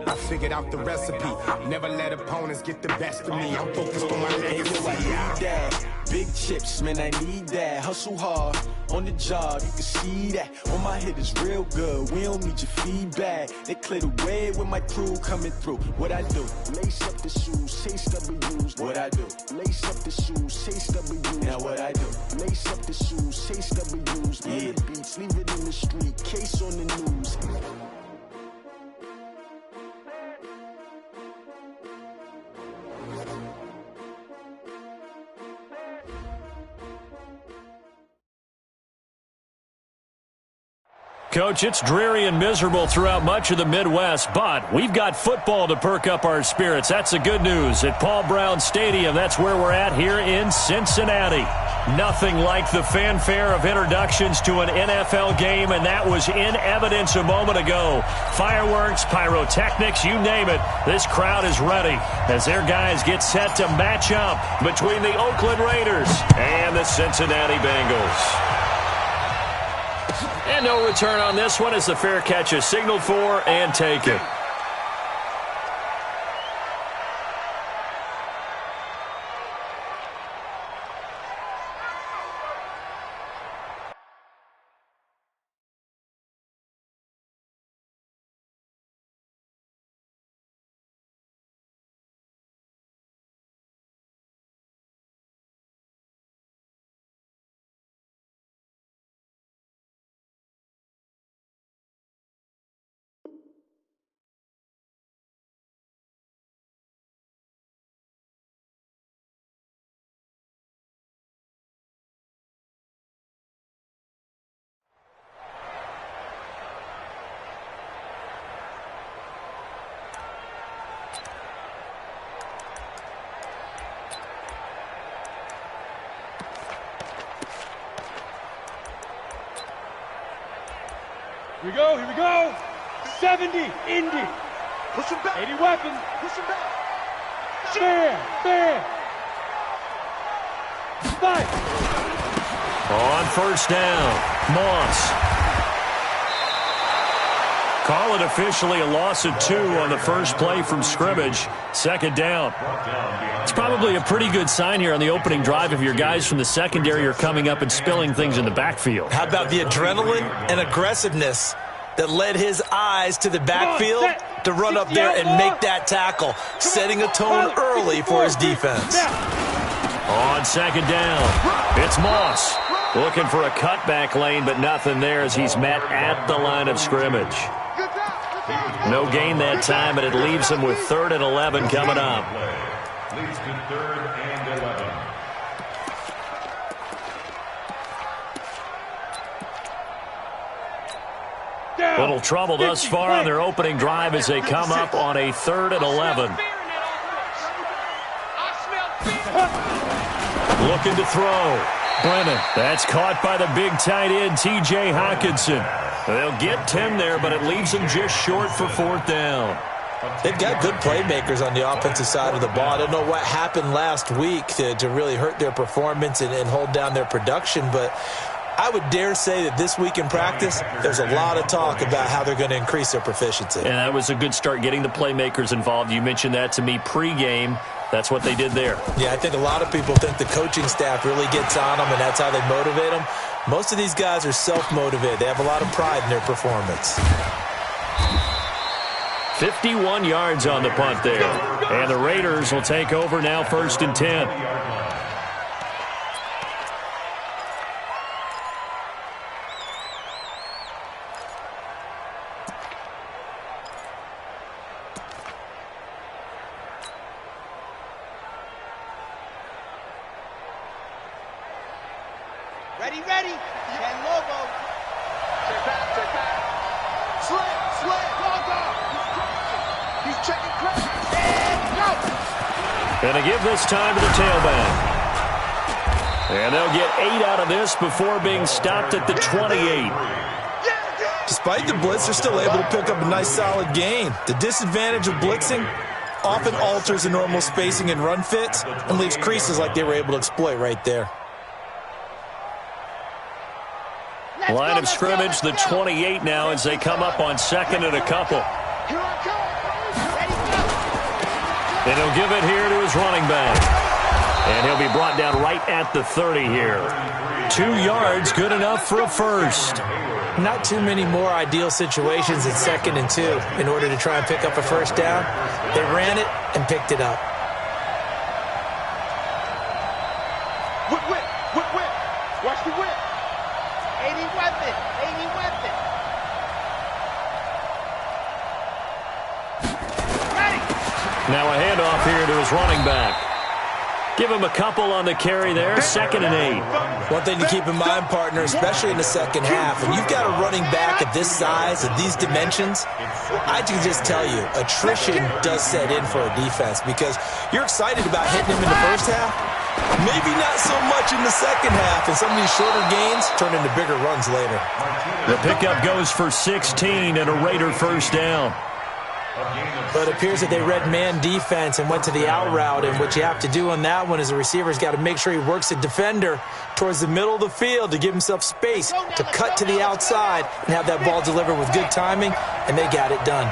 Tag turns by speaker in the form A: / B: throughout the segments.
A: I figured out the recipe. Never let opponents get the best of me. I'm focused on my legacy.
B: Big chips, man, I need that. Hustle hard on the job, you can see that. On my head is real good, we don't need your feedback. They clear the way with my crew coming through. What I do? Lace up the shoes, chase W's. What I do? Lace up the shoes, chase W's. Now what I do? Lace up the shoes, chase W's. Yeah. The beats, leave it in the street, case on the news.
C: Coach, it's dreary and miserable throughout much of the Midwest, but we've got football to perk up our spirits. That's the good news. At Paul Brown Stadium, that's where we're at here in Cincinnati. Nothing like the fanfare of introductions to an NFL game, and that was in evidence a moment ago. Fireworks, pyrotechnics, you name it. This crowd is ready as their guys get set to match up between the Oakland Raiders and the Cincinnati Bengals. And no return on this one as the fair catch is signaled for and taken.
D: Here we go. 70, Indy. Push him back. 80 weapons. Push him back. Fair. Fight.
C: On first down, Moss. Call it officially a loss of 2 on the first play from scrimmage. Second down. It's probably a pretty good sign here on the opening drive if your guys from the secondary are coming up and spilling things in the backfield.
E: How about the adrenaline and aggressiveness that led his eyes to the backfield to run up there and make that tackle, setting a tone early for his defense.
C: On second down, it's Moss. Looking for a cutback lane, but nothing there as he's met at the line of scrimmage. No gain that time, but it leaves him with 3rd and 11 coming up.
F: Leads to 3rd and 11.
C: Little trouble thus far on their opening drive as they come up on a 3rd and 11. Looking to throw. Brennan. That's caught by the big tight end, T.J. Hockenson. They'll get 10 there, but it leaves them just short for 4th down.
E: They've got good playmakers on the offensive side of the ball. I don't know what happened last week to really hurt their performance and hold down their production, but I would dare say that this week in practice, there's a lot of talk about how they're going to increase their proficiency.
C: And that was a good start, getting the playmakers involved. You mentioned that to me pregame. That's what they did there.
E: Yeah, I think a lot of people think the coaching staff really gets on them, and that's how they motivate them. Most of these guys are self-motivated. They have a lot of pride in their performance.
C: 51 yards on the punt there. And the Raiders will take over now, 1st and 10.
G: Ready. Ken Lobo. Check back. Slit. He's checking crack. And go.
C: Going to give this time to the tailback. And they'll get 8 out of this before being stopped at the 28.
E: Despite the blitz, they're still able to pick up a nice solid gain. The disadvantage of blitzing often alters the normal spacing and run fits and leaves creases like they were able to exploit right there.
C: Line of scrimmage, the 28 now as they come up on 2nd and a couple.
G: Here I come.
C: And he'll give it here to his running back. And he'll be brought down right at the 30 here. 2 yards, good enough for a first.
E: Not too many more ideal situations at 2nd and 2 in order to try and pick up a first down. They ran it and picked it up.
G: Whip, whip, whip, whip. Watch the whip. 80 weapon, 80 weapon. Ready.
C: Now a handoff here to his running back. Give him a couple on the carry there, 2nd and 8.
E: One thing to keep in mind, partner, especially in the second half, when you've got a running back of this size, of these dimensions, I can just tell you, attrition does set in for a defense because you're excited about hitting him in the first half. Maybe not so much in the second half, and some of these shorter gains turn into bigger runs later.
C: The pickup goes for 16 and a Raider first down.
E: But it appears that they read man defense and went to the out route, and what you have to do on that one is the receiver's got to make sure he works the defender towards the middle of the field to give himself space to cut to the outside and have that ball delivered with good timing, and they got it done.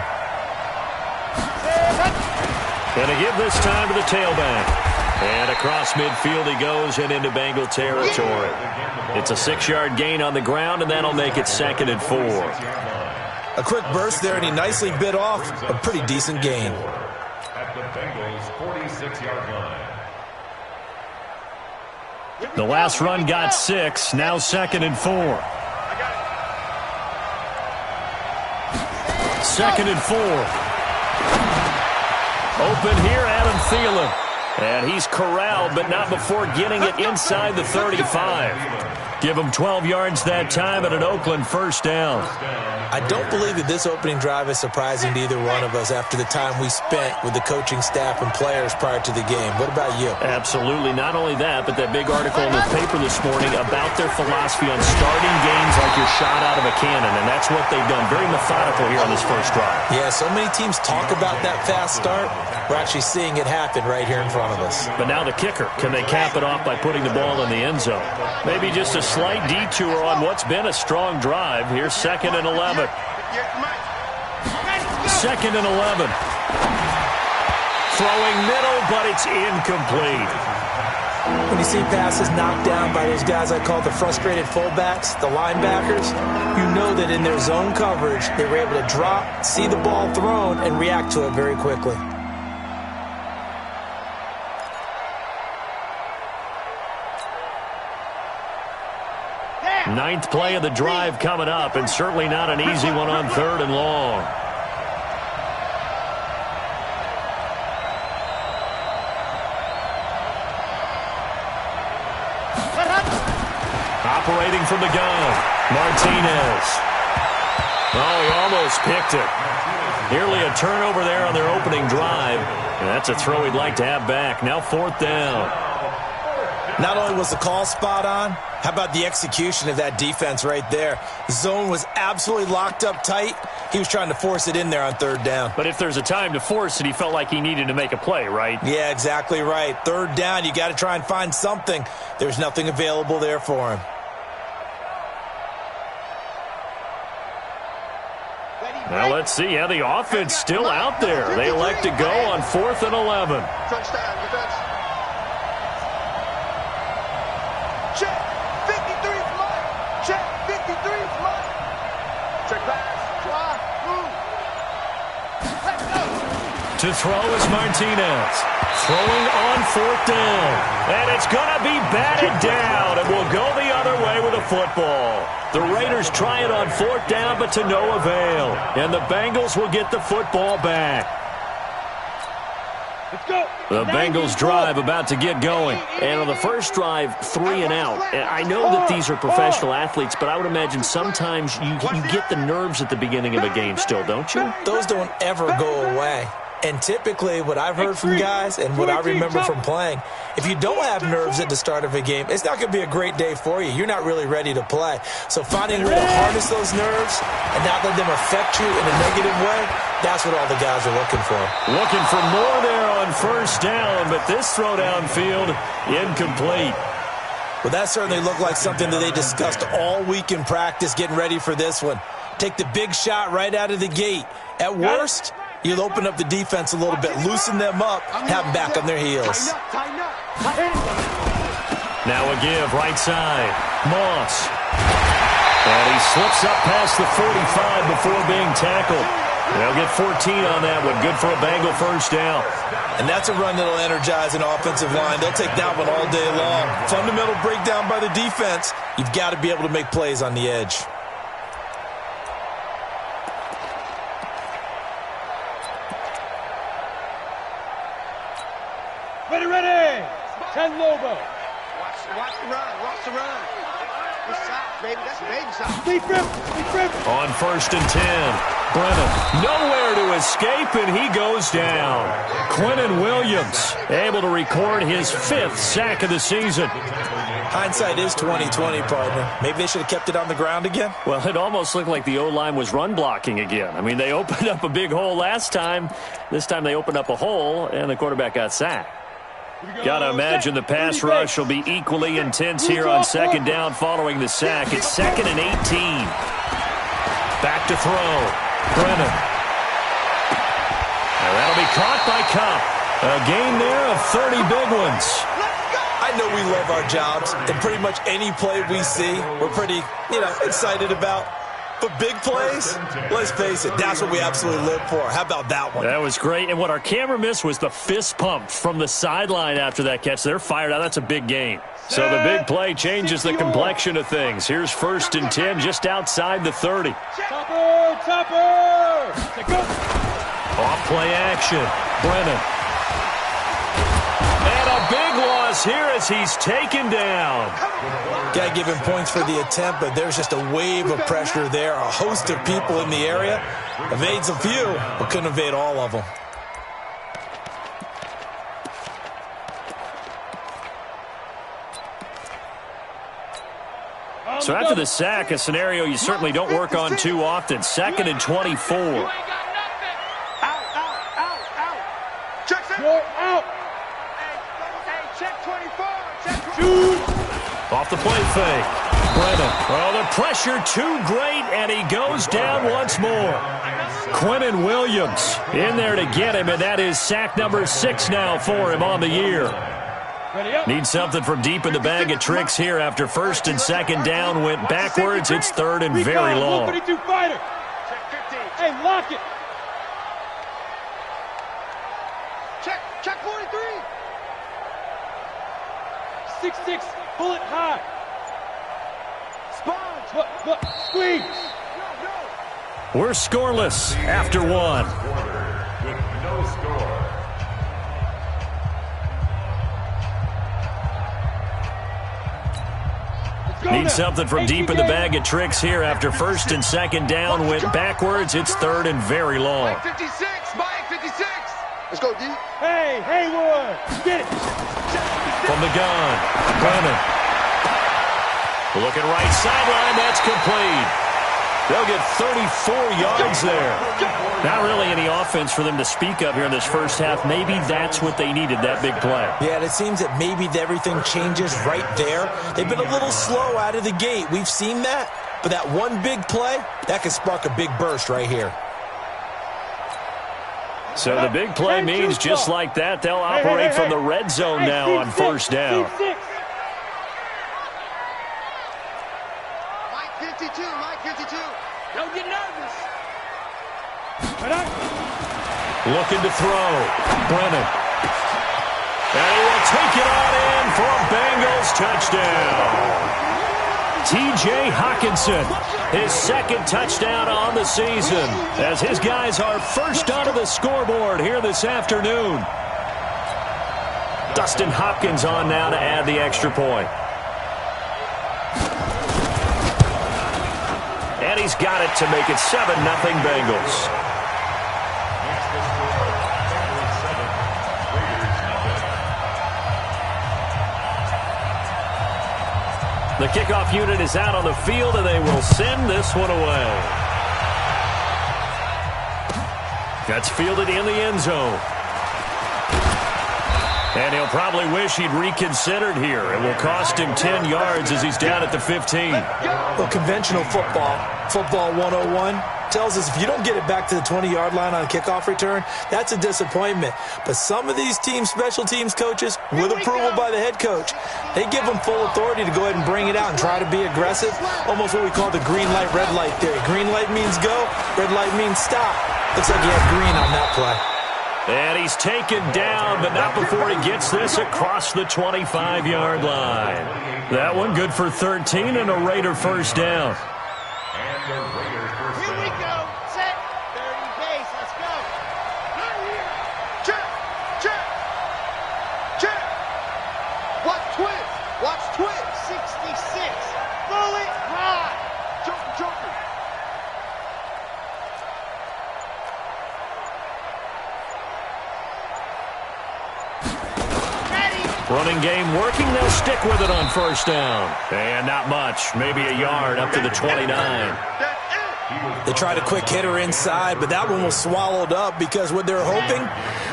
C: And to give this time to the tailback. And across midfield he goes and into Bengal territory. It's a 6-yard gain on the ground, and that'll make it 2nd and 4.
E: A quick burst there, and he nicely bit off a pretty decent gain.
F: At the Bengals' 46-yard line.
C: The last run got 6, now 2nd and 4. 2nd and 4. Open here, Adam Thielen. And he's corralled, but not before getting it inside the 35. Give him 12 yards that time and an Oakland first down.
E: I don't believe that this opening drive is surprising to either one of us after the time we spent with the coaching staff and players prior to the game. What about you?
C: Absolutely. Not only that, but that big article in the paper this morning about their philosophy on starting games like you're shot out of a cannon, and that's what they've done. Very methodical here on this first drive.
E: Yeah, so many teams talk about that fast start. We're actually seeing it happen right here in front of us.
C: But now the kicker. Can they cap it off by putting the ball in the end zone? Maybe just a slight detour on what's been a strong drive. Here's 2nd and 11. 2nd and 11. Throwing middle, but it's incomplete.
E: When you see passes knocked down by those guys I call the frustrated fullbacks, the linebackers, you know that in their zone coverage, they were able to drop, see the ball thrown, and react to it very quickly.
C: Ninth play of the drive coming up, and certainly not an easy one on 3rd and long. Operating from the gun, Martinez. Oh, he almost picked it. Nearly a turnover there on their opening drive. And that's a throw he'd like to have back. Now 4th down.
E: Not only was the call spot on, how about the execution of that defense right there? The zone was absolutely locked up tight. He was trying to force it in there on 3rd down.
C: But if there's a time to force it, he felt like he needed to make a play, right?
E: Yeah, exactly right. 3rd down, you got to try and find something. There's nothing available there for him.
C: Well, let's see. Yeah, the offense still out there. They elect to go on 4th and 11.
G: Touchdown, defense. Check. 53 is mine. Check. 53 is mine. Check pass. Try. Move. Let's go.
C: To throw is Martinez. Throwing on 4th down. And it's going to be batted down. And will go the other way with a football. The Raiders try it on 4th down, but to no avail. And the Bengals will get the football back.
D: Let's go.
C: The Bengals drive about to get going. And on the first drive, 3 and out. And I know that these are professional athletes, but I would imagine sometimes you get the nerves at the beginning of a game still, don't you?
E: Those don't ever go away. And typically what I've heard from guys and what I remember from playing, if you don't have nerves at the start of a game, it's not going to be a great day for you. You're not really ready to play. So finding a way to harness those nerves and not let them affect you in a negative way, that's what all the guys are looking for.
C: Looking for more there on 1st down, but this throw downfield, incomplete.
E: Well, that certainly looked like something that they discussed all week in practice getting ready for this one. Take the big shot right out of the gate. At worst, You'll open up the defense a little bit, loosen them up, have them back on their heels.
G: Tighten up.
C: Now a give, right side. Moss. And he slips up past the 45 before being tackled. They'll get 14 on that one. Good for a Bengal first down.
E: And that's a run that'll energize an offensive line. They'll take that one all day long. Fundamental breakdown by the defense. You've got to be able to make plays on the edge.
D: Ready. 10 Lobo.
G: Watch the run. Watch the run. Good side, baby. That's baby side.
D: Deep rip.
C: On 1st and 10. Brennan nowhere to escape, and he goes down. Quinnen Williams able to record his 5th sack of the season.
E: Hindsight is 20/20, partner. Maybe they should have kept it on the ground again.
C: Well, it almost looked like the O-line was run blocking again. I mean, they opened up a big hole last time. This time they opened up a hole, and the quarterback got sacked. Got to imagine the pass rush will be equally intense here on 2nd down following the sack. It's 2nd and 18. Back to throw. Brennan. And that'll be caught by Cup. A gain there of 30 big ones.
E: I know we love our jobs, and pretty much any play we see, we're pretty, excited about. But big plays, let's face it, that's what we absolutely live for. How about that one?
C: That was great. And what our camera missed was the fist pump from the sideline after that catch. They're fired out. That's a big gain. So the big play changes the complexion of things. Here's 1st and 10 just outside the 30.
D: Topper!
C: Off play action. Brennan. And a big loss here as he's taken down.
E: Got to give him points for the attempt, but there's just a wave of pressure there. A host of people in the area. Evades a few, but couldn't evade all of them.
C: So after the sack, a scenario you certainly don't work on too often. 2nd and 24.
G: Out.
D: You're out.
G: Hey, check 24. Check 24.
C: Off the play fake. Brennan. Oh, the pressure too great, and he goes down once more. Quinnen Williams in there to get him, and that is sack number 6 now for him on the year. Need something from deep in the bag of tricks here after 1st and 2nd down went backwards. It's 3rd and very long.
D: 152 fighter. Hey, lock it.
G: Check 43.
D: 6'6", bullet high. Sponge. Squeeze.
C: We're scoreless after 1.
F: With no score.
C: Need something from deep in the bag of tricks here after 1st and 2nd down went backwards. It's 3rd and very long.
G: Mike 56. Let's go, D.
D: Hey, Haywood. Get it.
C: From the gun, Brennan. Looking right sideline, that's complete. They'll get 34 yards there. Not really any offense for them to speak of here in this first half. Maybe that's what they needed, that big play.
E: Yeah, and it seems that maybe everything changes right there. They've been a little slow out of the gate. We've seen that. But that one big play, that could spark a big burst right here.
C: So the big play means just like that, they'll operate from the red zone now on 1st down.
G: Mike 52. Don't get nervous.
C: Looking to throw. Brennan. And he will take it on in for a Bengals touchdown. T.J. Hockenson, his 2nd touchdown on the season, as his guys are first onto the scoreboard here this afternoon. Dustin Hopkins on now to add the extra point. And he's got it to make it 7-0 Bengals. The kickoff unit is out on the field, and they will send this one away. That's fielded in the end zone. And he'll probably wish he'd reconsidered here. It will cost him 10 yards as he's down at the 15.
E: Well, conventional football 101, tells us if you don't get it back to the 20-yard line on a kickoff return, that's a disappointment. But some of these special teams coaches, with approval by the head coach, they give them full authority to go ahead and bring it out and try to be aggressive, almost what we call the green light, red light theory. Green light means go, red light means stop. Looks like he had green on that play.
C: And he's taken down, but not before he gets this across the 25-yard line. That one good for 13 and a Raider first down.
F: And the Raiders first
G: Here we go. Set. 30 pace. Let's go. Not here. Check. Check. Check. Watch twins. Watch twins. 66. Bullet ride. Joker, Joker.
C: Running game working. They'll stick with it on first down. And not much. Maybe a yard up to the 29.
E: They tried a quick hitter inside, but that one was swallowed up because what they're hoping,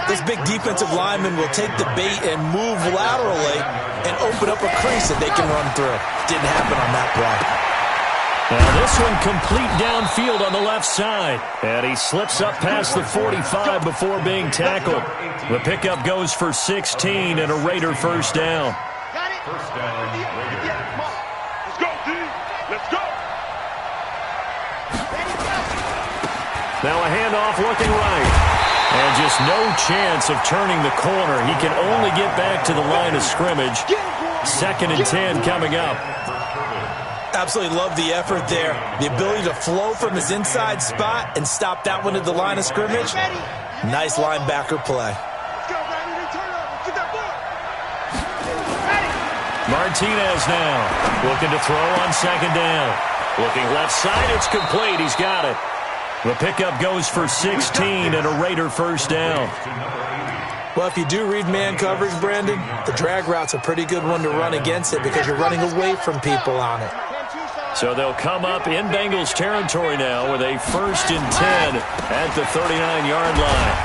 E: this big defensive lineman will take the bait and move laterally and open up a crease that they can run through. Didn't happen on that play.
C: Now this one complete downfield on the left side. And he slips up past the 45 before being tackled. The pickup goes for 16 and a Raider first down.
G: Got it.
F: First down, Raiders.
D: Let's go, D. Let's go.
G: Ready, go.
C: Now a handoff looking right. And just no chance of turning the corner. He can only get back to the line of scrimmage. 2nd and 10 coming up.
E: Absolutely love the effort there. The ability to flow from his inside spot and stop that one at the line of scrimmage. Nice linebacker play.
D: Let's go, Randy. They turn over. Get that ball.
C: Martinez now looking to throw on 2nd down. Looking left side. It's complete. He's got it. The pickup goes for 16 and a Raider first down.
E: Well, if you do read man coverage, Brandon, the drag route's a pretty good one to run against it because you're running away from people on it.
C: So they'll come up in Bengals territory now with a 1st and 10 at the 39-yard line.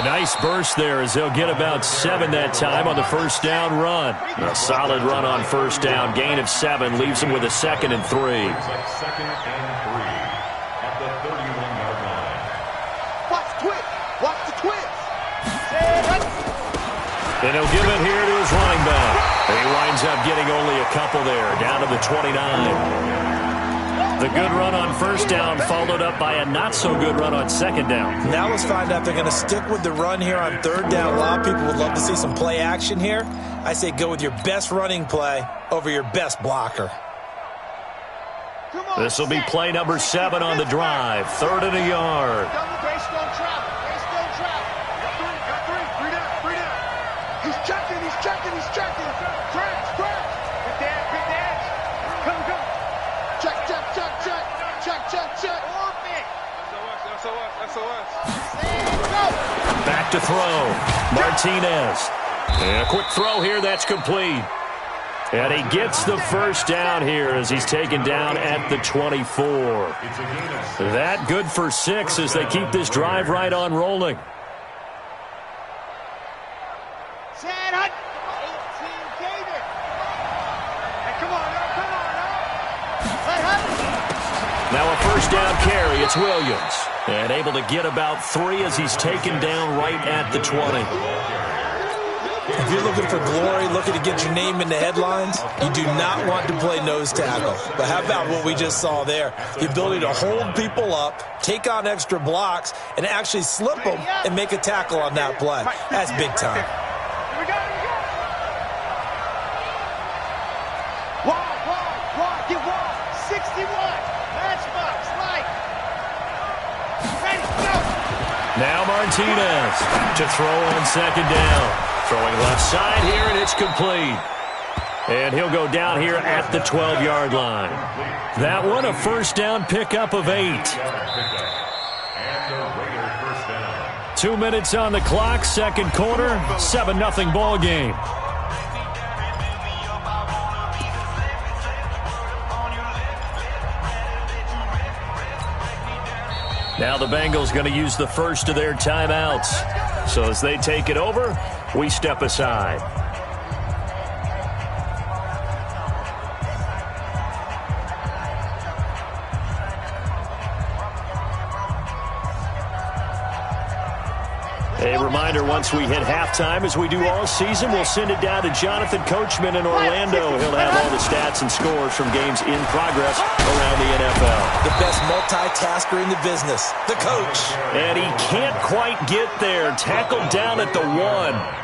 C: A nice burst there as they'll get about 7 that time on the first down run. A solid run on first down. Gain of 7 leaves them with a 2nd and 3.
F: 2nd and 3 at the 31-yard line.
G: Watch twins. Watch the twins.
C: And he'll give it here to his running back. And he winds up getting only a couple there, down to the 29. The good run on first down followed up by a not-so-good run on 2nd down.
E: Now let's find out if they're going to stick with the run here on 3rd down. A lot of people would love to see some play action here. I say go with your best running play over your best blocker.
C: This will be play number 7 on the drive. 3rd and a yard.
G: Double base, don't travel. Base, don't travel.
D: Got three. Three down. He's checking. Crash. Big dance. Come.
G: Check. Orbit.
D: SOS.
G: Go.
C: Back to throw. Martinez. And a quick throw here. That's complete. And he gets the first down here as he's taken down at the 24. That good for 6 as they keep this drive right on rolling.
G: Set up. 18 David.
D: Hey, come on now.
G: Let her.
C: Now a first down carry. It's Williams. And able to get about 3 as he's taken down right at the 20.
E: If you're looking for glory, looking to get your name in the headlines, you do not want to play nose tackle. But how about what we just saw there? The ability to hold people up, take on extra blocks, and actually slip them and make a tackle on that play. That's big time.
D: Here we go.
G: Wide. Get wide. 61. Matchbox. Light. Ready. Go.
C: Now Martinez to throw on 2nd down. Throwing left side here, and it's complete. And he'll go down here at the 12-yard line. That one, a first down pickup of 8.
F: And the Raiders first down.
C: 2 minutes on the clock, 2nd quarter, 7-0 ball game. Now the Bengals going to use the first of their timeouts. So as they take it over, we step aside. A reminder, once we hit halftime, as we do all season, we'll send it down to Jonathan Coachman in Orlando. He'll have all the stats and scores from games in progress around the NFL.
E: The best multitasker in the business, the coach.
C: And he can't quite get there. Tackled down at the 1.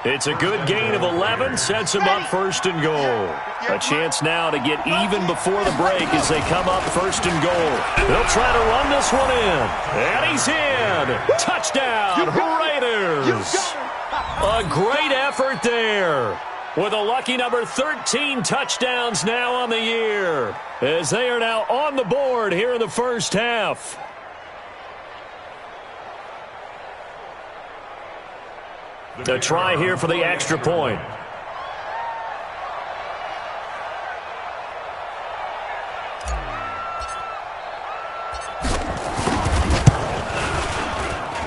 C: It's a good gain of 11, sets him up 1st and goal. A chance now to get even before the break as they come up 1st and goal. They'll try to run this one in. And he's in. Touchdown, Raiders. A great effort there. With a lucky number 13 touchdowns now on the year. As they are now on the board here in the first half. A try here for the extra point.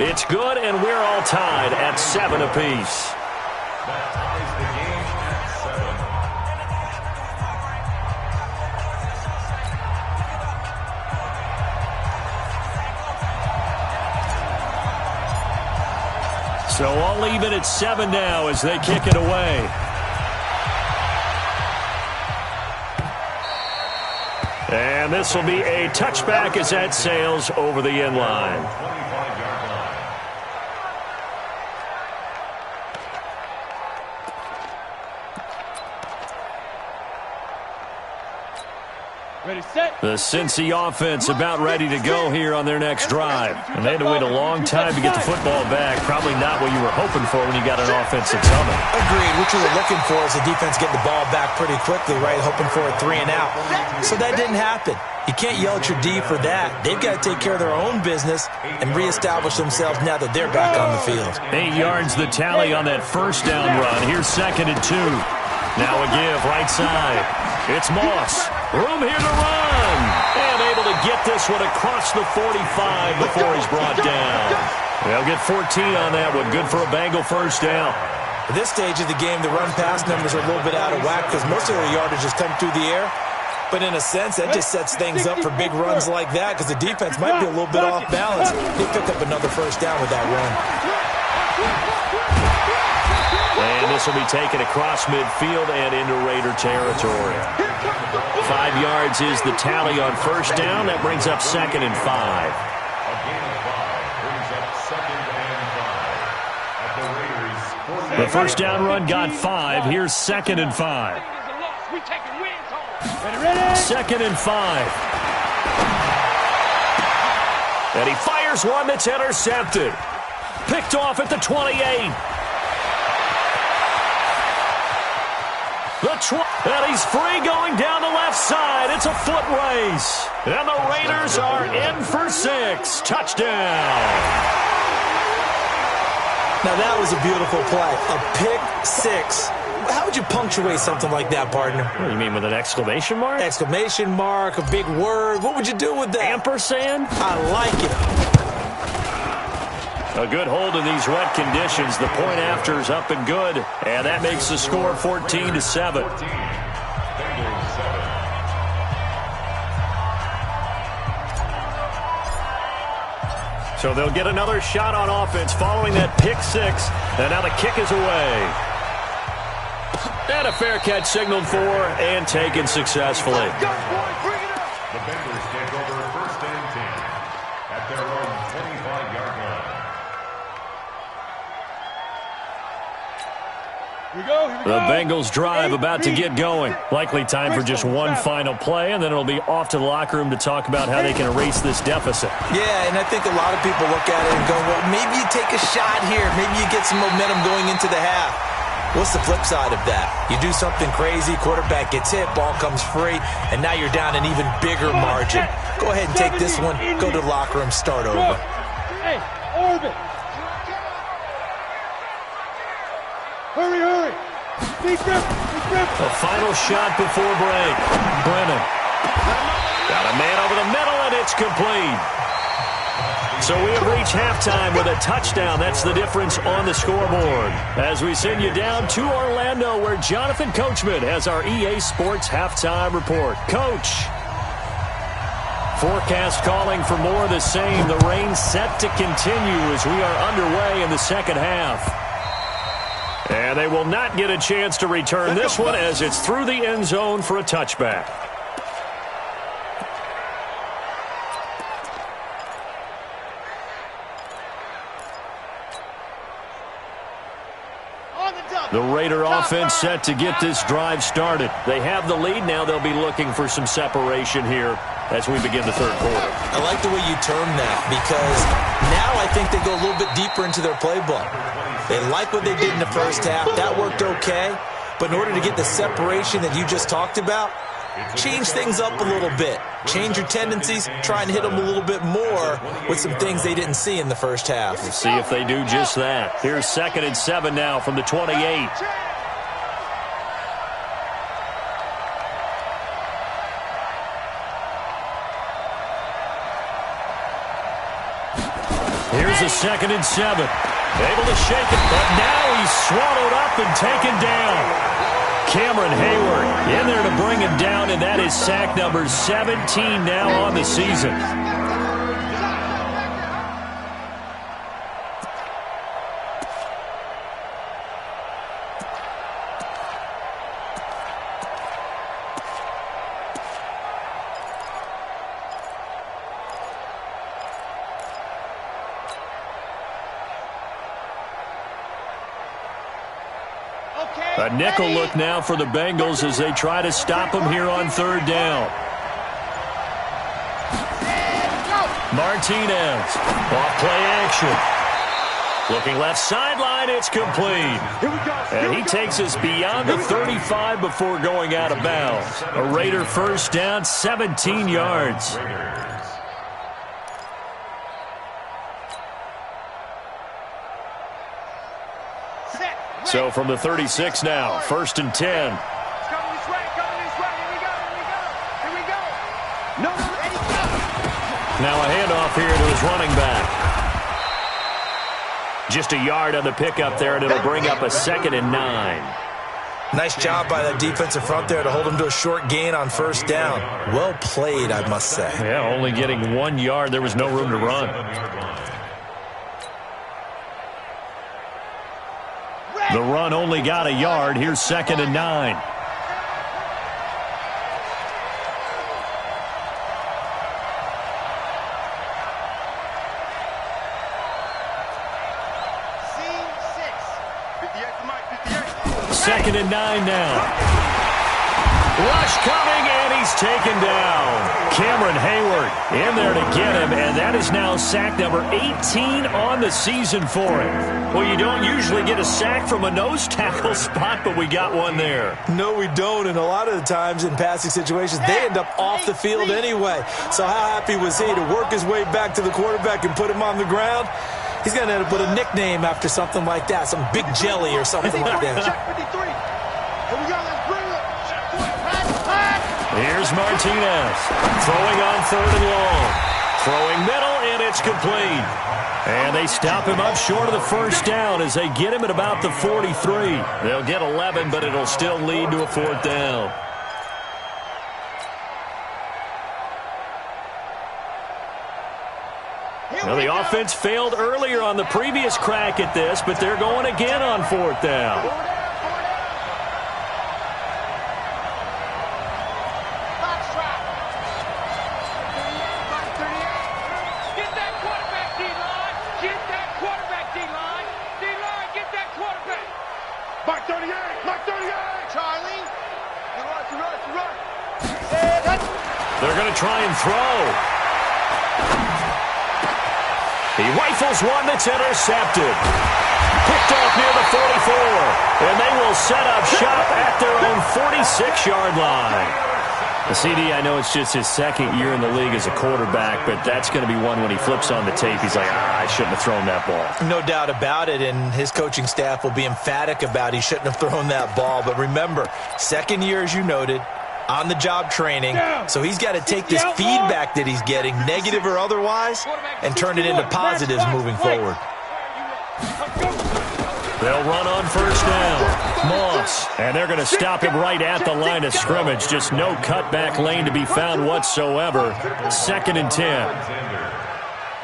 C: It's good, and we're all tied at 7 apiece.
F: That ties the game at 7.
C: So all even at 7 now as they kick it away. And this will be a touchback as that sails over the end line.
F: 25-yard line.
D: Ready, set.
C: The Cincy offense about ready to go here on their next drive. And they had to wait a long time to get the football back. Probably not what you were hoping for when you got an offense that's humming.
E: Agreed. What you were looking for is the defense getting the ball back pretty quickly, right? Hoping for a 3 and out. So that didn't happen. You can't yell at your D for that. They've got to take care of their own business and reestablish themselves now that they're back on the field.
C: 8 yards the tally on that first down run. Here's 2nd and 2. Now a give right side. It's Moss. Room here to run. And able to get this one across the 45 before he's brought down. They'll get 14 on that one. Good for a Bengal first down.
E: At this stage of the game, the run-pass numbers are a little bit out of whack because most of their yardage has come through the air. But in a sense, that just sets things up for big runs like that because the defense might be a little bit off balance. They pick up another first down with that run.
C: And this will be taken across midfield and into Raider territory. 5 yards is the tally on first down. That brings up 2nd and 5.
F: A gain of 5 brings up 2nd and 5 at the Raiders' 40.
C: The first down run got 5. Here's 2nd and 5.
D: We taking wins home. Ready?
C: 2nd and 5. And he fires one that's intercepted. Picked off at the 28. And he's free going down the left side. It's a foot race. And the Raiders are in for 6. Touchdown.
E: Now that was a beautiful play. A pick 6. How would you punctuate something like that, partner?
C: What do you mean, with an exclamation mark?
E: Exclamation mark, a big word. What would you do with that?
C: Ampersand?
E: I like it.
C: A good hold in these wet conditions. The point after is up and good. And that makes the score 14-7.
F: 14. Bengals 7.
C: So they'll get another shot on offense following that pick 6. And now the kick is away. And a fair catch signaled for and taken successfully.
F: The Bengals take over 1st and 10 at their own 25-yard line.
D: Here we go.
C: The Bengals drive about to get going. Likely time for just one final play, and then it'll be off to the locker room to talk about how they can erase this deficit.
E: Yeah, and I think a lot of people look at it and go, well, maybe you take a shot here. Maybe you get some momentum going into the half. What's the flip side of that? You do something crazy, quarterback gets hit, ball comes free, and now you're down an even bigger margin. Go ahead and take this one, go to the locker room, start over.
D: Hey, orbit. Hurry, hurry.
C: A final shot before break. Brennan. Got a man over the middle, and it's complete. So we have reached halftime with a touchdown. That's the difference on the scoreboard. As we send you down to Orlando, where Jonathan Coachman has our EA Sports halftime report. Coach. Forecast calling for more of the same. The rain set to continue as we are underway in the second half. And they will not get a chance to return this one as it's through the end zone for a touchback. The Raider offense set to get this drive started. They have the lead. Now they'll be looking for some separation here as we begin the third quarter.
E: I like the way you term that because now I think they go a little bit deeper into their playbook. They like what they did in the first half. That worked okay. But in order to get the separation that you just talked about, change things up a little bit. Change your tendencies. Try and hit them a little bit more with some things they didn't see in the first half.
C: We'll see if they do just that. Here's 2nd and 7 now from the 28. Here's a 2nd and 7. Able to shake it, but now he's swallowed up and taken down. Cameron Hayward in there to bring him down, and that is sack number 17 now on the season. A nickel look now for the Bengals as they try to stop him here on 3rd down. Martinez, off play action. Looking left sideline, it's complete. And he takes us beyond the 35 before going out of bounds. A Raider first down, 17 yards. So from the 36 now, 1st and 10. Now a handoff here to his running back. Just a yard on the pickup there, and it'll bring up a 2nd and 9.
E: Nice job by that defensive front there to hold him to a short gain on 1st down. Well played, I must say.
C: Yeah, only getting 1 yard. There was no room to run. The run only got a yard. Here's 2nd and 9. Second and 9 now. Rush coming, and he's taken down. Cameron Hayward in there to get him, and that is now sack number 18 on the season for him. Well, you don't usually get a sack from a nose tackle spot, but we got one there.
E: No, we don't, and a lot of the times in passing situations, they end up off the field anyway. So how happy was he to work his way back to the quarterback and put him on the ground? He's going to end up with a nickname after something like that, some Big Jelly or something like that.
C: Here's Martinez, throwing on 3rd and long. Throwing middle, and it's complete. And they stop him up short of the 1st down as they get him at about the 43. They'll get 11, but it'll still lead to a 4th down. Well, the offense failed earlier on the previous crack at this, but they're going again on 4th down. They're going to try and throw. He rifles one that's intercepted. Picked off near the 44. And they will set up shop at their own 46-yard line. The CD, I know it's just his 2nd year in the league as a quarterback, but that's going to be one when he flips on the tape. He's like, I shouldn't have thrown that ball.
E: No doubt about it, and his coaching staff will be emphatic about he shouldn't have thrown that ball. But remember, 2nd year, as you noted, on-the-job training, so he's got to take this feedback that he's getting, negative or otherwise, and turn it into positives moving forward.
C: They'll run on 1st down. Moss Moss. And they're going to stop him right at the line of scrimmage. Just no cutback lane to be found whatsoever. 2nd and 10.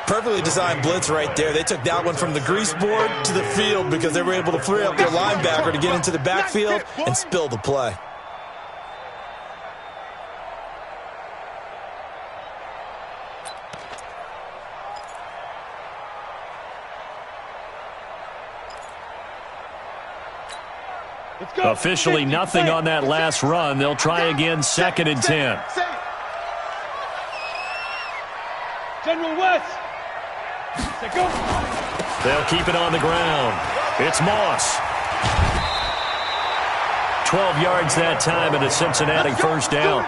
E: Perfectly designed blitz right there. They took that one from the grease board to the field because they were able to free up their linebacker to get into the backfield and spill the play.
C: Officially nothing on that last run. They'll try again, 2nd and 10.
D: General West. Go.
C: They'll keep it on the ground. It's Moss. 12 yards that time and a Cincinnati first down.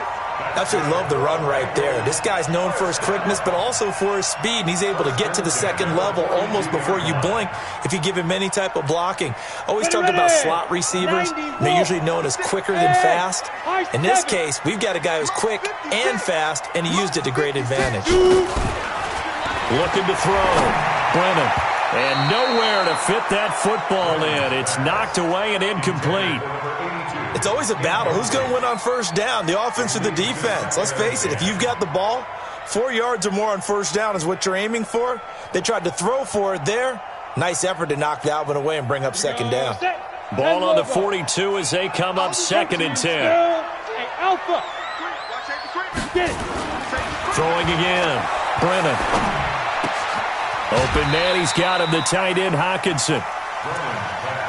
E: Absolutely love the run right there. This guy's known for his quickness, but also for his speed, and he's able to get to the second level almost before you blink if you give him any type of blocking. Always talk about slot receivers. They're usually known as quicker than fast. In this case, we've got a guy who's quick and fast, and he used it to great advantage.
C: Looking to throw. Brennan. And nowhere to fit that football in. It's knocked away and incomplete.
E: It's always a battle. Who's going to win on first down, the offense or the defense? Let's face it, if you've got the ball, 4 yards or more on first down is what you're aiming for. They tried to throw for it there. Nice effort to knock that one away and bring up second down.
C: Ball on the 42 as they come up 2nd and 10.
D: Alpha.
C: Throwing again. Brennan. Open man, he's got him, the tight end, Hockenson.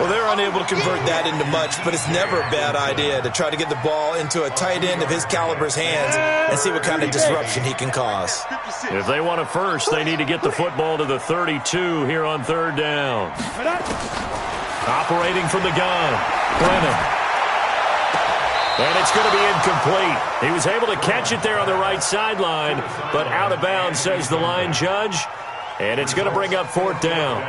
E: Well, they're unable to convert that into much, but it's never a bad idea to try to get the ball into a tight end of his caliber's hands and see what kind of disruption he can cause.
C: If they want a first, they need to get the football to the 32 here on 3rd down. Operating from the gun, Brennan. And it's going to be incomplete. He was able to catch it there on the right sideline, but out of bounds, says the line judge. And it's going to bring up 4th down.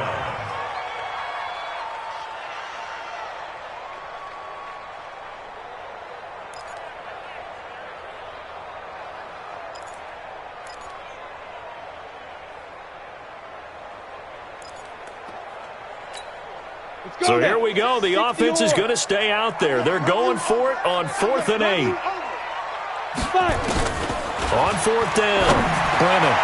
C: So here we go. The offense is going to stay out there. They're going for it on 4th and 8. On 4th down, Brennan.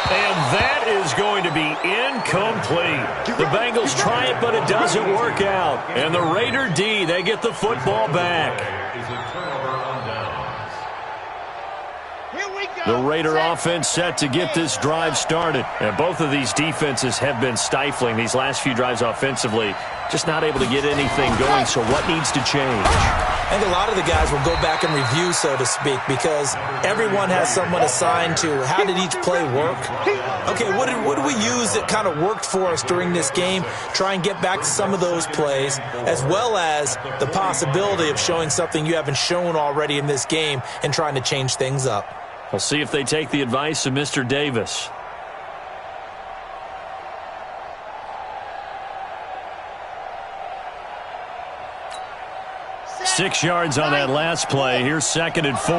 C: And that is going to be incomplete. The Bengals try it, but it doesn't work out. And the Raider D, they get the football back. The Raider offense set to get this drive started. And both of these defenses have been stifling these last few drives offensively. Just not able to get anything going, so what needs to change?
E: I think a lot of the guys will go back and review, so to speak, because everyone has someone assigned to how did each play work. Okay, what did we use that kind of worked for us during this game? Try and get back to some of those plays, as well as the possibility of showing something you haven't shown already in this game and trying to change things up.
C: We'll see if they take the advice of Mr. Davis. Six yards on that last play. Here's 2nd and 4.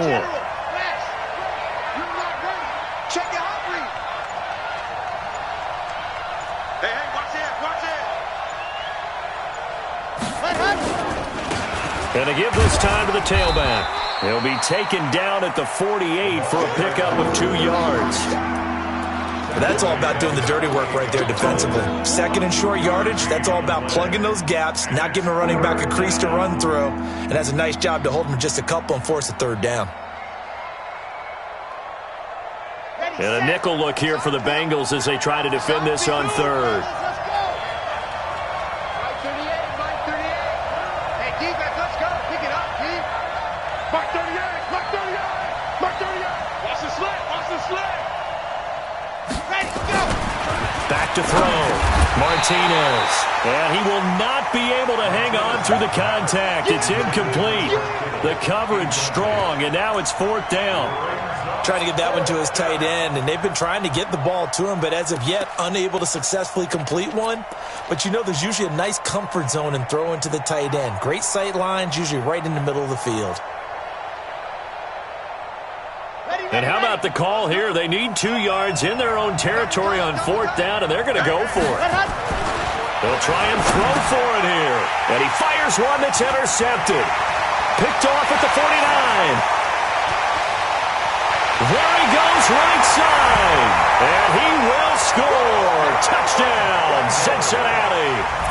G: Check it out, read. Hey, watch it.
C: And to give this time to the tailback. He'll be taken down at the 48 for a pickup of 2 yards.
E: That's all about doing the dirty work right there defensively. 2nd and short yardage, that's all about plugging those gaps, not giving a running back a crease to run through, and has a nice job to hold him just a couple and force a 3rd down.
C: And a nickel look here for the Bengals as they try to defend this on 3rd. Back to throw. Martinez. And he will not be able to hang on through the contact. It's incomplete. The coverage strong, and now it's 4th down.
E: Trying to get that one to his tight end, and they've been trying to get the ball to him, but as of yet, unable to successfully complete one. But you know there's usually a nice comfort zone in throwing to the tight end. Great sight lines, usually right in the middle of the field.
C: And how about the call here? They need 2 yards in their own territory on 4th down, and they're going to go for it. They'll try and throw for it here. And he fires Here's one that's intercepted. Picked off at the 49. There he goes, right side. And he will score. Touchdown, Cincinnati.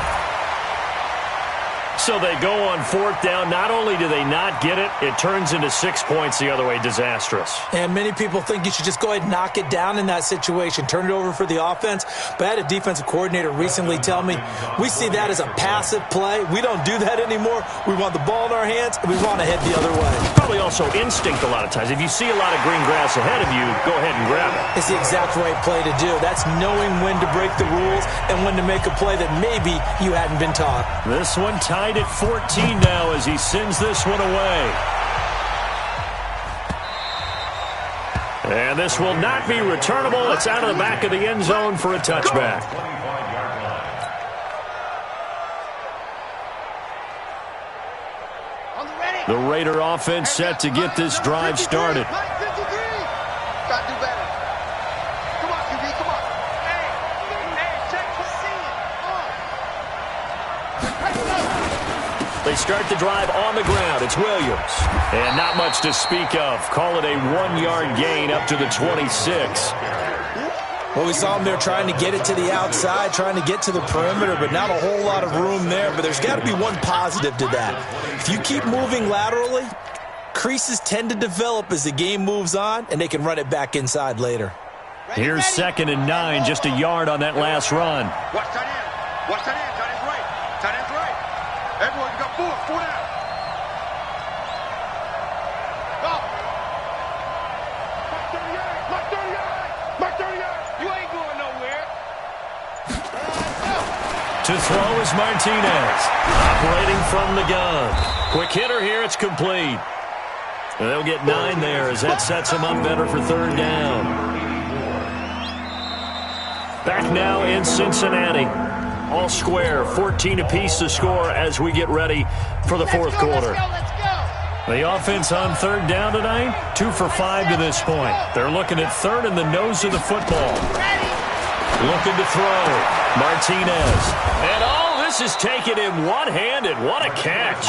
C: So they go on fourth down. Not only do they not get it, it turns into 6 points the other way. Disastrous.
E: And many people think you should just go ahead and knock it down in that situation. Turn it over for the offense. But I had a defensive coordinator recently tell me, we see that as a passive play. We don't do that anymore. We want the ball in our hands, and we want to head the other way.
C: Probably also instinct a lot of times. If you see a lot of green grass ahead of you, go ahead and grab it.
E: It's the exact right play to do. That's knowing when to break the rules and when to make a play that maybe you hadn't been taught.
C: This one tied at 14 now as he sends this one away. And this will not be returnable. It's out of the back of the end zone for a touchback. The Raider offense set to get this drive started.
G: Gotta do better. Come on, QB, come on. Hey, check the scene.
C: They start the drive on the ground. It's Williams. And not much to speak of. Call it a 1-yard gain up to the 26.
E: Well, we saw him there trying to get it to the outside, trying to get to the perimeter, but not a whole lot of room there. But there's got to be one positive to that. If you keep moving laterally, creases tend to develop as the game moves on, and they can run it back inside later.
C: Here's 2nd and 9, just a yard on that last run.
G: Watch tight end. Watch tight end. Tight end's right. Tight end's right. Everyone, you got 4 down. Go. Mark 38. Mark 38. You ain't going nowhere.
C: To throw is Martinez. Operating from the gun. Quick hitter here. It's complete. They'll get 9 there as that sets them up better for 3rd down. Back now in Cincinnati. All square, 14 apiece to score as we get ready for the 4th quarter.
G: Let's go.
C: The offense on 3rd down tonight, 2 for 5 to this point. They're looking at 3rd in the nose of the football. Looking to throw. Martinez. And this is taken in one-handed. What a catch.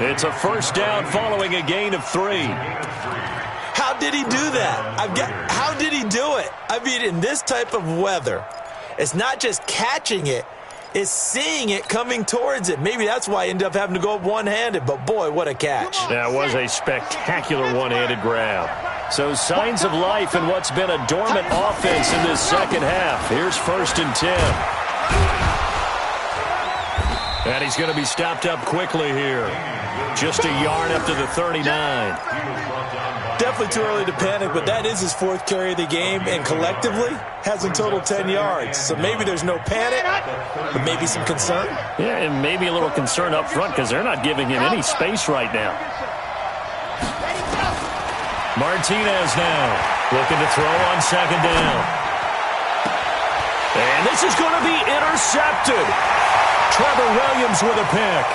C: It's a 1st down following a gain of 3.
E: How did he do that? How did he do it? I mean, in this type of weather, it's not just catching it, it's seeing it coming towards it. Maybe that's why he ended up having to go up one-handed, but boy, what a catch.
C: That was a spectacular one-handed grab. So signs of life in what's been a dormant offense in this 2nd half. Here's 1st and 10. And he's going to be stopped up quickly here. Just a yard up to the 39.
E: Definitely too early to panic, but that is his 4th carry of the game, and collectively has in total 10 yards. So maybe there's no panic, but maybe some concern.
C: Yeah, and maybe a little concern up front because they're not giving him any space right now. Martinez now looking to throw on 2nd down. And this is going to be intercepted. Trevor Williams with a pick.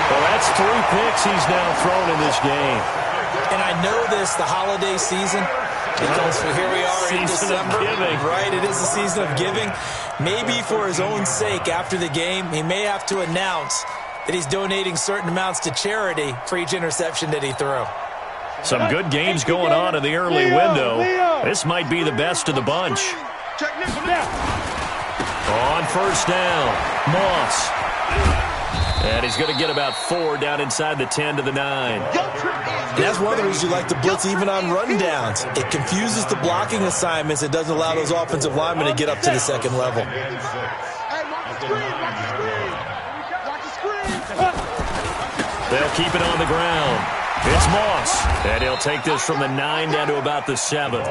C: Well, that's 3 picks he's now thrown in this game.
E: And I know this, the holiday season, because here we are in December. Right, it is the season of giving. Maybe for his own sake after the game, he may have to announce that he's donating certain amounts to charity for each interception that he threw.
C: Some good games going on in the early window. This might be the best of the bunch. On 1st down, Moss. And he's going to get about 4 down inside the 10 to the 9.
E: And that's one of the reasons you like to blitz even on rundowns. It confuses the blocking assignments. It doesn't allow those offensive linemen to get up to the 2nd level.
C: They'll keep it on the ground. It's Moss. And he'll take this from the 9 down to about the 7.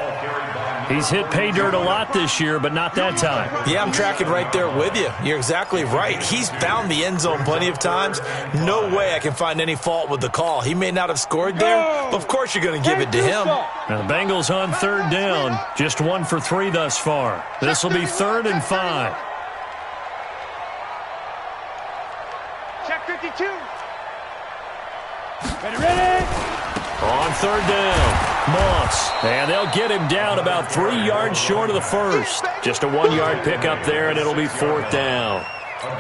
C: He's hit pay dirt a lot this year, but not that time.
E: Yeah, I'm tracking right there with you. You're exactly right. He's found the end zone plenty of times. No way I can find any fault with the call. He may not have scored there, but of course you're going to give it to him.
C: Now the Bengals on 3rd down. Just 1 for 3 thus far. This will be 3rd and 5.
D: Check 52. Ready.
C: On 3rd down. Moss, and they'll get him down about 3 yards short of the first. Just a 1-yard pickup there, and it'll be 4th down.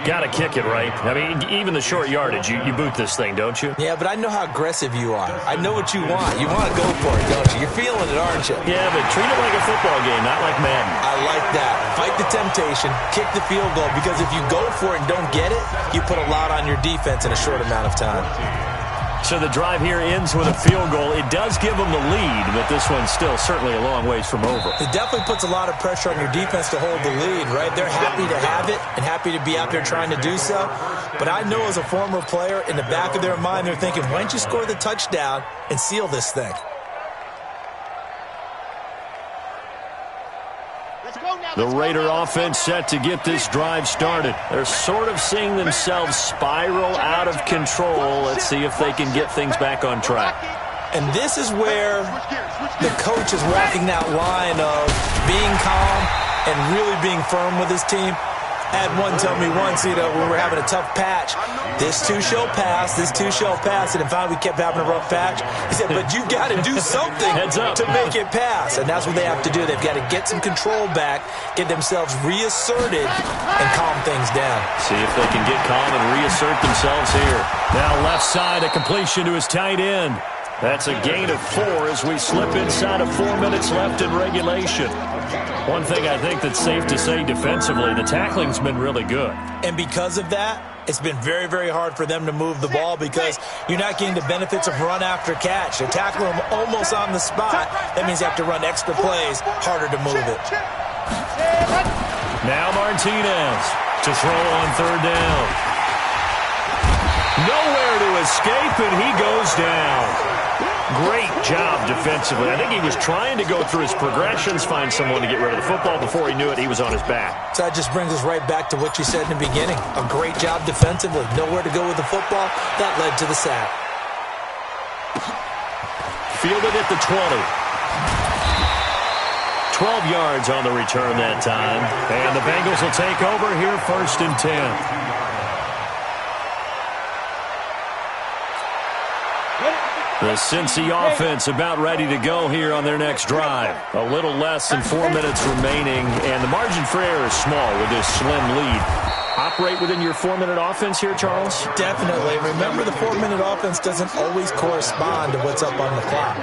C: Got to kick it, right? I mean, even the short yardage, you boot this thing, don't you?
E: Yeah, but I know how aggressive you are. I know what you want. You want to go for it, don't you? You're feeling it, aren't you?
C: Yeah, but treat it like a football game, not like Madden.
E: I like that. Fight the temptation, kick the field goal, because if you go for it and don't get it, you put a lot on your defense in a short amount of time.
C: So the drive here ends with a field goal. It does give them the lead, but this one's still certainly a long ways from over.
E: It definitely puts a lot of pressure on your defense to hold the lead, right? They're happy to have it and happy to be out there trying to do so. But I know as a former player, in the back of their mind, they're thinking, why don't you score the touchdown and seal this thing?
C: The Raider offense set to get this drive started. They're sort of seeing themselves spiral out of control. Let's see if they can get things back on track.
E: And this is where the coach is walking that line of being calm and really being firm with his team. Had one tell me once, when we were having a tough patch, this too shall pass, this too shall pass, and finally we kept having a rough patch. He said, but you've got to do something to make it pass, and that's what they have to do. They've got to get some control back, get themselves reasserted, and calm things down.
C: See if they can get calm and reassert themselves here. Now left side, a completion to his tight end. That's a gain of 4 as we slip inside of 4 minutes left in regulation. One thing I think that's safe to say defensively, the tackling's been really good.
E: And because of that, it's been very, very hard for them to move the ball because you're not getting the benefits of run after catch. They tackle them almost on the spot. That means you have to run extra plays, harder to move it.
C: Now Martinez to throw on 3rd down. Nowhere to escape, and he goes down. Great job defensively. I think he was trying to go through his progressions, find someone to get rid of the football. Before he knew it, he was on his back.
E: So that just brings us right back to what you said in the beginning. A great job defensively. Nowhere to go with the football. That led to the sack.
C: Fielded at the 20. 12 yards on the return that time. And the Bengals will take over here 1st and 10. The Cincy offense about ready to go here on their next drive. A little less than 4 minutes remaining, and the margin for error is small with this slim lead. Operate within your 4-minute offense here, Charles?
E: Definitely. Remember, the 4-minute offense doesn't always correspond to what's up on the clock.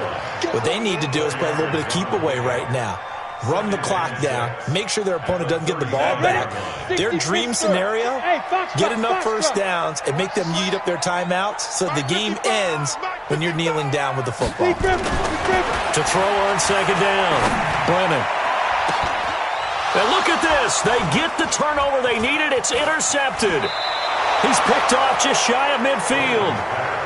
E: What they need to do is play a little bit of keep away right now. Run the clock down, make sure their opponent doesn't get the ball back. Their dream scenario, get enough first downs and make them eat up their timeouts so the game ends when you're kneeling down with the football.
C: To throw on 2nd down, Brennan. And look at this. They get the turnover they needed. It's intercepted. He's picked off just shy of midfield.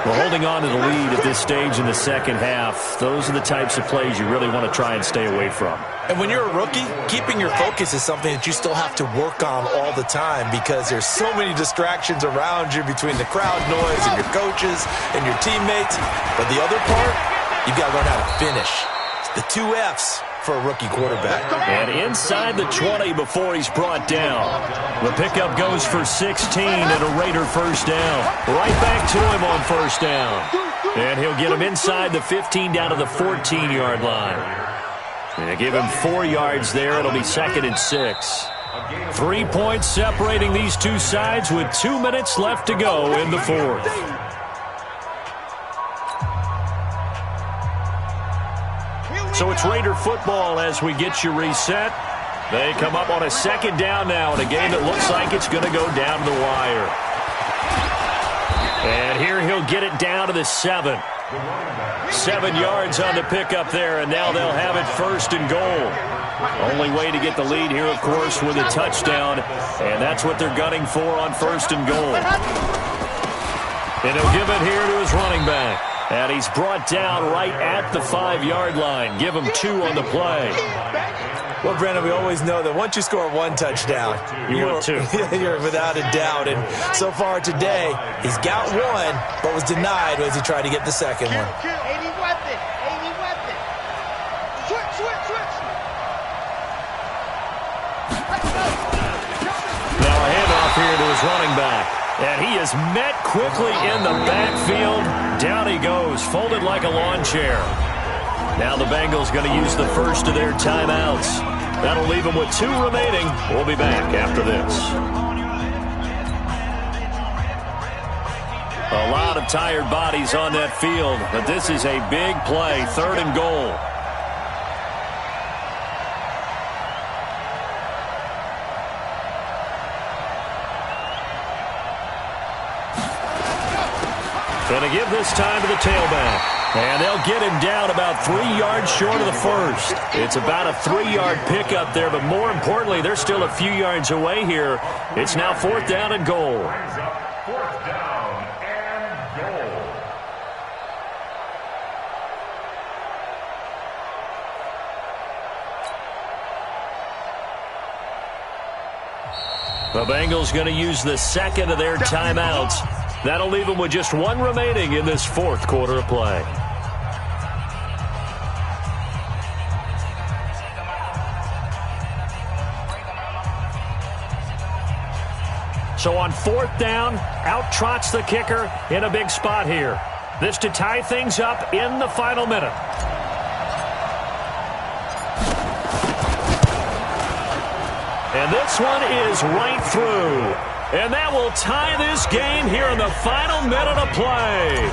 C: Well, holding on to the lead at this stage in the second half, those are the types of plays you really want to try and stay away from.
E: And when you're a rookie, keeping your focus is something that you still have to work on all the time because there's so many distractions around you between the crowd noise and your coaches and your teammates. But the other part, you've got to learn how to finish. It's the 2 F's for a rookie quarterback.
C: And inside the 20 before he's brought down. The pickup goes for 16 and a Raider 1st down. Right back to him on 1st down. And he'll get him inside the 15 down to the 14-yard line. And give him 4 yards there. It'll be 2nd and 6. 3 points separating these two sides with 2 minutes left to go in the 4th. So it's Raider football as we get you reset. They come up on a 2nd down now in a game that looks like it's going to go down the wire. And here he'll get it down to the 7. 7 yards on the pickup there, and now they'll have it 1st and goal. Only way to get the lead here, of course, with a touchdown, and that's what they're gunning for on 1st and goal. And he'll give it here to his running back. And he's brought down right at the 5-yard line. Give him 2 on the play.
E: Well, Brandon, we always know that once you score 1 touchdown,
C: you're 2.
E: You're without a doubt. And so far today, he's got 1, but was denied as he tried to get the 2nd one.
G: 80 weapon. Switch.
C: Now a handoff here to his running back. And he is met quickly in the backfield. Down he goes, folded like a lawn chair. Now the Bengals going to use the first of their timeouts. That'll leave them with 2 remaining. We'll be back after this. A lot of tired bodies on that field, but this is a big play, 3rd and goal. Going to give this time to the tailback. And they'll get him down about 3 yards short of the first. It's about a 3-yard pickup there, but more importantly, they're still a few yards away here. It's now 4th down and goal.
F: 4th down and goal.
C: The Bengals going to use the second of their timeouts. That'll leave them with just 1 remaining in this 4th quarter of play. So on 4th down, out trots the kicker in a big spot here. This to tie things up in the final minute. And this one is right through. And that will tie this game here in the final minute of play.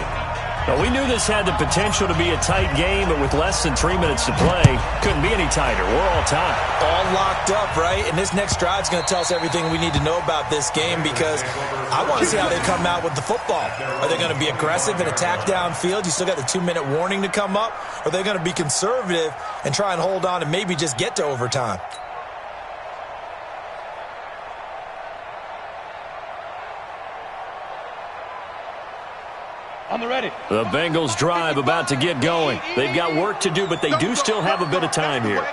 C: Now, we knew this had the potential to be a tight game, but with less than 3 minutes to play, couldn't be any tighter. We're all tied.
E: All locked up, right? And this next drive is going to tell us everything we need to know about this game, because I want to see how they come out with the football. Are they going to be aggressive and attack downfield? You still got the 2-minute warning to come up. Or are they going to be conservative and try and hold on and maybe just get to overtime?
D: On the ready.
C: The Bengals drive about to get going. They've got work to do, but they do still have a bit of time here.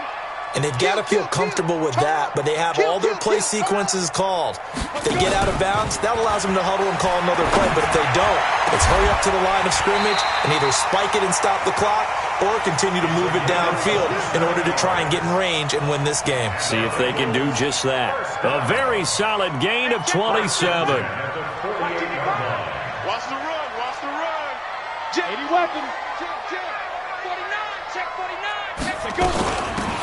E: And they've got to feel comfortable with that, but they have all their play sequences called. If they get out of bounds, that allows them to huddle and call another play, but if they don't, it's hurry up to the line of scrimmage and either spike it and stop the clock or continue to move it downfield in order to try and get in range and win this game.
C: See if they can do just that. A very solid gain of 27.
G: Watch the run, watch the run.
D: 80 weapon.
G: 49, check 49. Check
D: Go.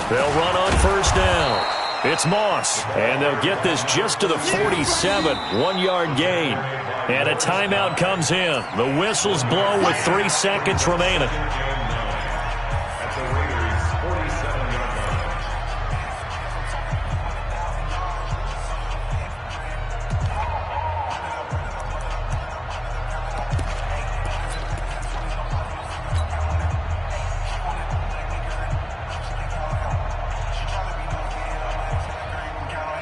C: They'll run on 1st down. It's Moss, and they'll get this just to the 47, 1-yard gain. And a timeout comes in. The whistles blow with 3 seconds remaining.
F: At the Raiders' 47-yard line.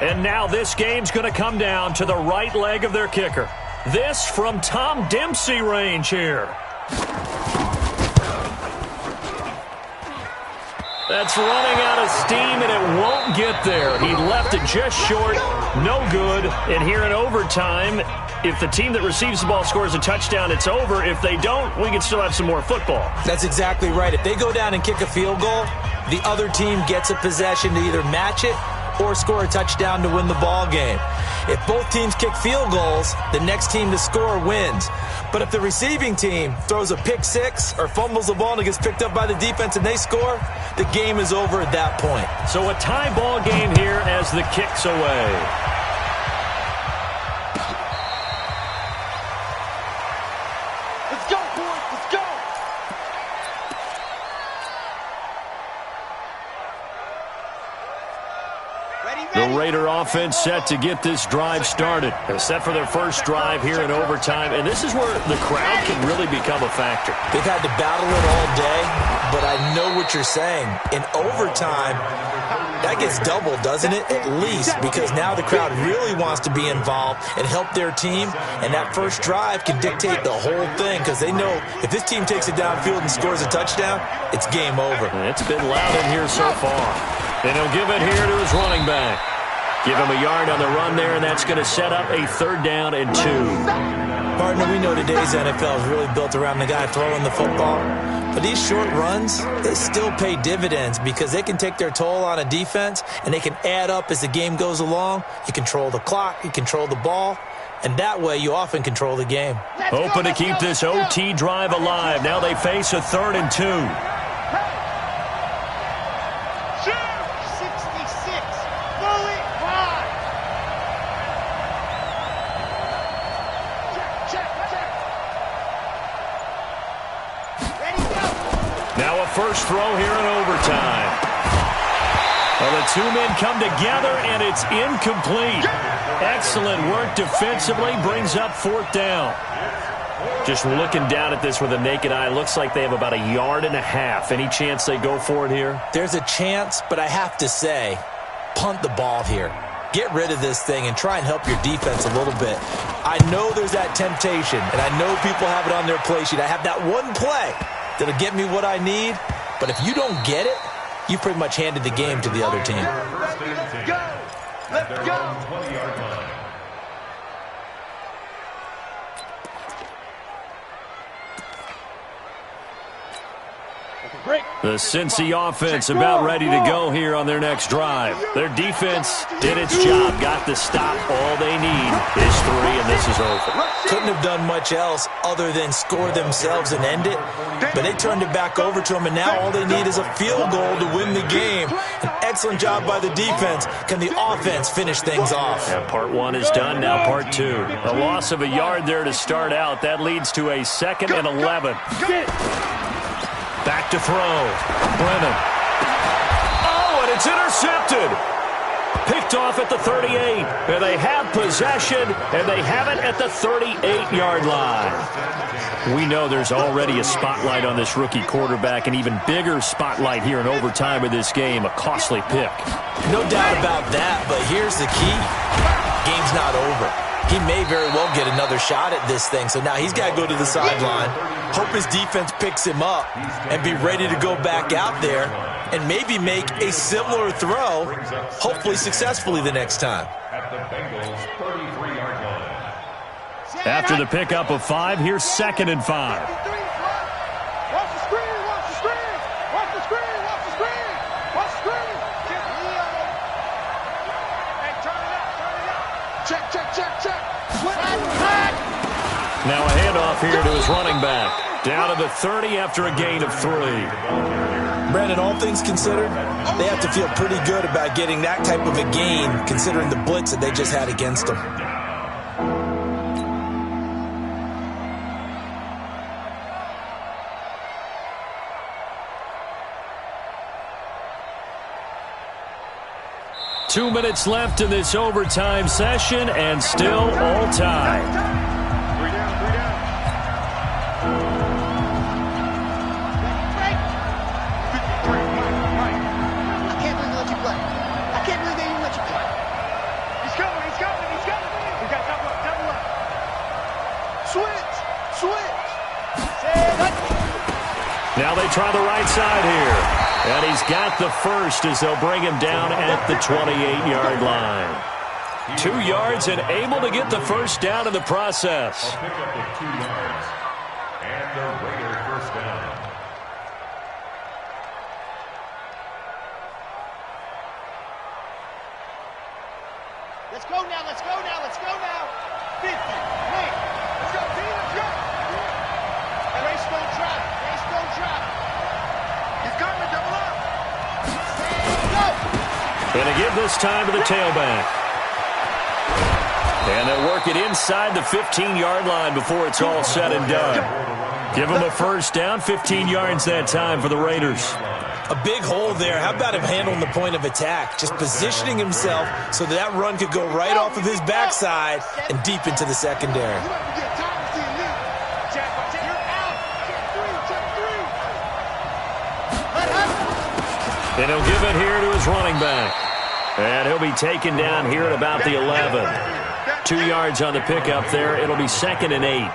C: And now this game's going to come down to the right leg of their kicker. This from Tom Dempsey range here. That's running out of steam, and it won't get there. He left it just short, no good. And here in overtime, if the team that receives the ball scores a touchdown, it's over. If they don't, we can still have some more football.
E: That's exactly right. If they go down and kick a field goal, the other team gets a possession to either match it or score a touchdown to win the ball game. If both teams kick field goals, the next team to score wins. But if the receiving team throws a pick six or fumbles the ball and it gets picked up by the defense and they score, the game is over at that point.
C: So a tie ball game here as the kick's away. The Raider offense set to get this drive started. They're set for their first drive here in overtime, and this is where the crowd can really become a factor.
E: They've had to battle it all day, but I know what you're saying. In overtime, that gets doubled, doesn't it? At least, because now the crowd really wants to be involved and help their team, and that first drive can dictate the whole thing, because they know if this team takes it downfield and scores a touchdown, it's game over.
C: It's been loud in here so far. And he'll give it here to his running back. Give him a yard on the run there, and that's going to set up a 3rd down and 2.
E: Partner, we know today's NFL is really built around the guy throwing the football. But these short runs, they still pay dividends because they can take their toll on a defense, and they can add up as the game goes along. You control the clock, you control the ball, and that way you often control the game.
C: Hoping to keep this OT drive alive. Now they face a 3rd and 2. first throw here in overtime. Well, the two men come together, and it's incomplete. Excellent work defensively, brings up 4th down. Just looking down at this with a naked eye, looks like they have about 1.5 yards. Any chance they go for it here?
E: There's a chance, but I have to say, punt the ball here. Get rid of this thing and try and help your defense a little bit. I know there's that temptation, and I know people have it on their play sheet. I have that one play that'll get me what I need, but if you don't get it, you pretty much handed the game to the other team.
G: Let's go! Let's go!
F: 20-yard line.
C: The Cincy offense about ready to go here on their next drive. Their defense did its job, got the stop. All they need is 3, and this is over.
E: Couldn't have done much else other than score themselves and end it, but they turned it back over to them, and now all they need is a field goal to win the game. An excellent job by the defense. Can the offense finish things off?
C: Yeah, part 1 is done, now part 2. A loss of 1 yard there to start out. That leads to a 2nd and 11. Back to throw. Brennan. Oh, and it's intercepted. Picked off at the 38. And they have possession, and they have it at the 38-yard line. We know there's already a spotlight on this rookie quarterback, an even bigger spotlight here in overtime of this game. A costly pick.
E: No doubt about that, but here's the key. Game's not over. He may very well get another shot at this thing, so now he's got to go to the sideline, hope his defense picks him up, and be ready to go back out there and maybe make a similar throw, hopefully successfully the next time.
F: At the Bengals' 33-yard line.
C: After the pickup of 5, here's 2nd and 5.
G: Watch the screen, watch the screen, watch the screen, watch the screen, watch the screen. Hey, turn it up, turn it up. Check, check, check, check.
C: Now a handoff here to his running back. Down to the 30 after a gain of 3.
E: Brandon, all things considered, they have to feel pretty good about getting that type of a gain considering the blitz that they just had against them.
C: Two minutes left in this overtime session, and still all tied.
D: 3 down, 3 down.
G: I can't believe they let you play. I can't believe they even let you play.
D: He's coming, he's coming, he's coming. We got double up, double up.
G: Switch, switch.
C: Now they try the right side here. And he's got the first as they'll bring him down at the 28-yard line. 2 yards and able to get the first down in the process.
F: A pickup of 2 yards. And the Raider first down.
G: Let's go now, let's go now, let's go now. 50, wait. Let's go, team, let's go. Race don't drop, race don't drop. He's coming, double up. Go.
C: And they give this time to the tailback. And they'll work it inside the 15-yard line before it's all said and done. Give them a first down, 15 yards that time for the Raiders.
E: A big hole there. How about him handling the point of attack? Just positioning himself so that run could go right off of his backside and deep into the secondary.
C: And he'll give it here to his running back. And he'll be taken down here at about the 11. 2 yards on the pickup there. It'll be 2nd and 8.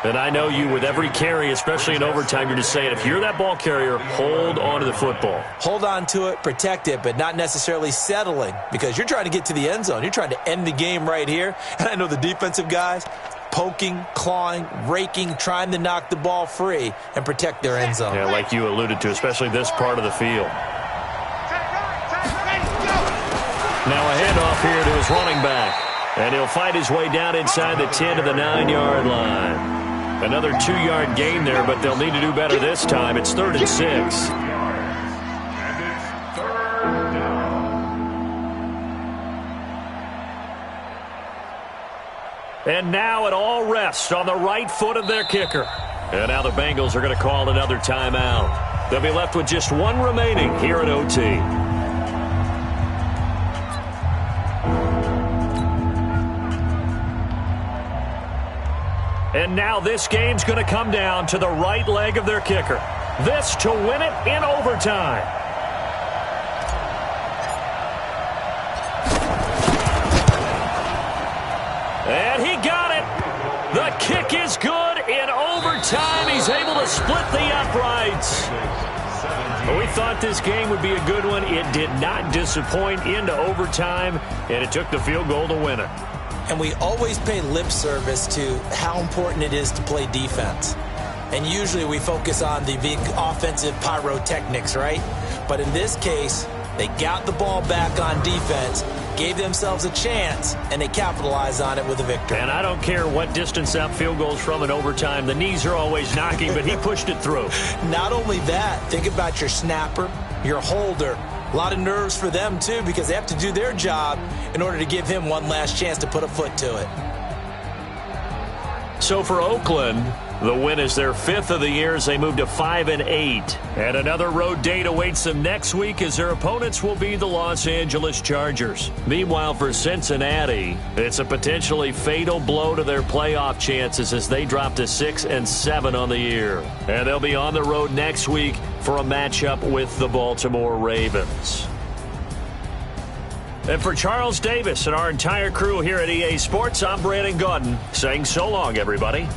C: And I know you, with every carry, especially in overtime, you're just saying, if you're that ball carrier, hold on to the football.
E: Hold on to it, protect it, but not necessarily settling, because you're trying to get to the end zone. You're trying to end the game right here. And I know the defensive guys poking, clawing, raking, trying to knock the ball free and protect their end zone.
C: Yeah, like you alluded to, especially this part of the field. Now a handoff here to his running back. And he'll fight his way down inside the 10 to the 9-yard line. Another 2-yard gain there, but they'll need to do better this time. It's 3rd and 6.
F: And it's 3rd down.
C: And now it all rests on the right foot of their kicker. And now the Bengals are going to call another timeout. They'll be left with just one remaining here in OT. And now this game's going to come down to the right leg of their kicker. This to win it in overtime. And he got it. The kick is good in overtime. He's able to split the uprights. We thought this game would be a good one. It did not disappoint into overtime, and it took the field goal to win it.
E: And we always pay lip service to how important it is to play defense. And usually we focus on the big offensive pyrotechnics, right? But in this case, they got the ball back on defense, gave themselves a chance, and they capitalized on it with a victory.
C: And I don't care what distance that field goes from in overtime. The knees are always knocking, but he pushed it through.
E: Not only that, think about your snapper, your holder. A lot of nerves for them, too, because they have to do their job in order to give him one last chance to put a foot to it.
C: So for Oakland, the win is their 5th of the year as they move to 5-8. And another road date awaits them next week as their opponents will be the Los Angeles Chargers. Meanwhile, for Cincinnati, it's a potentially fatal blow to their playoff chances as they drop to 6-7 on the year. And they'll be on the road next week for a matchup with the Baltimore Ravens. And for Charles Davis and our entire crew here at EA Sports, I'm Brandon Gaudin saying so long, everybody.